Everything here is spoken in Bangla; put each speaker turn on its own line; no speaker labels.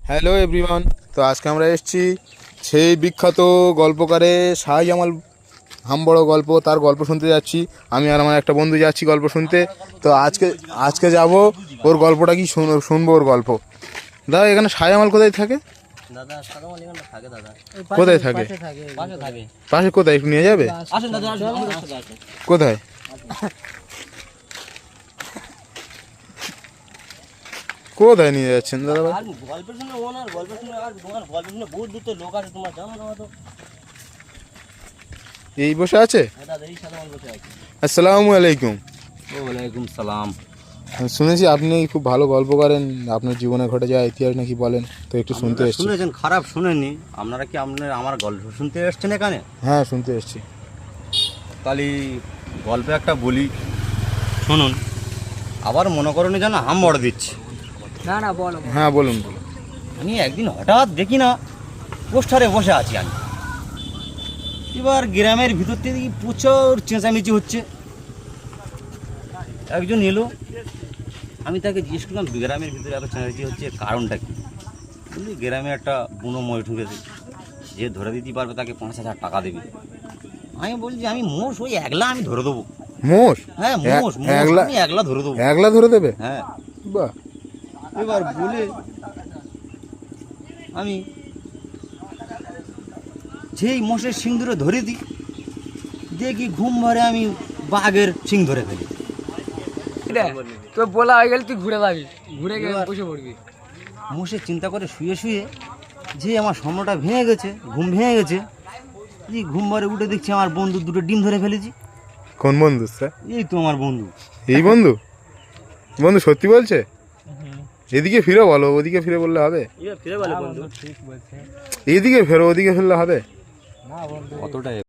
Hello everyone. তো আজকে আমরা এসেছি সেই বিখ্যাত গল্পকারে শাহজামাল হামবড় গল্প, তার গল্প শুনতে যাচ্ছি। আমি আর আমার একটা বন্ধু যাচ্ছি গল্প শুনতে। তো আজকে যাব ওর গল্পটা কি শুনবো ওর গল্প। দাদা, এখানে শাহজামাল কোথায় থাকে?
দাদা শাহজামাল এখানে থাকে দাদা।
কোথায় থাকে?
পাশে থাকে।
পাশে কোথায়? একটু নিয়ে যাবে?
আসেন দাদা, আসেন।
কোথায়? কোথায় নিয়ে যাচ্ছেন দাদা ভাই?
আর গল্পের শুনে ওনার গল্পের শুনে আর তোমার গল্পের শুনে বহুত দূর তো লোক আছে, তোমার জানো না তো।
এই বসে আছে?
হ্যাঁ দাদা, এই শাহজামাল বসে আছে।
আসসালামু আলাইকুম।
ওয়ালাইকুম সালাম।
শুনেছি আপনি খুব ভালো গল্প করেন, আপনার জীবনে ঘটে যাওয়া ইতিহাস নাকি বলেন, তো একটু শুনতে এসেছি।
শুনেছেন? খারাপ শুনেননি। আপনারা কি আমার গল্প শুনতে এসেছেন এখানে?
হ্যাঁ, শুনতে এসেছি।
তাহলে গল্পে একটা বলি, শুনুন। আবার মনে করুন যেন হামবড় দিচ্ছি।
না না বলো।
হ্যাঁ, বলুন বলুন।
আমি একদিন হঠাৎ দেখি না পোস্টারে বসে আছি আমি। এবার গ্রামের ভিতর থেকে দেখি প্রচুর চেঁচামেচি হচ্ছে। একজন এলো, আমি তাকে জিজ্ঞেস করলাম গ্রামের ভিতরে এত চেঁচামেচি হচ্ছে কারণটা কি? বলি গ্রামে একটা বুনো মই ঢুকেছে, যে ধরে দিতে পারবে তাকে 5,000 টাকা দেবে। আমি বলছি আমি মোষ ওই একলা আমি ধরে দেবো।
মোষ?
হ্যাঁ মোষ,
একলা?
আমি একলা ধরে দেবো।
একলা ধরে দেবে?
হ্যাঁ।
বাহ।
এবার বলে আমি যেই মোষের শিং ধরে দিই, দেখি ঘুম ভরে আমি বাঘের শিং ধরে ফেলি।
তো বলা হয়ে গেল তুই ঘুরে যাবি, ঘুরে গিয়ে বসে পড়বি।
মোষে চিন্তা করে শুয়ে শুয়ে যে আমার স্বপ্নটা ভেঙে গেছে, ঘুম ভেঙে গেছে। এই ঘুম ভরে উঠে দেখছি আমার বন্ধু দুটো ডিম ধরে ফেলেছি।
কোন বন্ধু স্যার?
এই তো আমার বন্ধু।
এই বন্ধু? বন্ধু সত্যি বলছে? এদিকে ফিরে বলো, ওদিকে ফিরে বললে হবে?
ফিরে বলে বন্ধু।
ঠিক বলছে।
এদিকে ফেরো, ওদিকে ফিরলে হবে?
না বন্ধু,
কতটা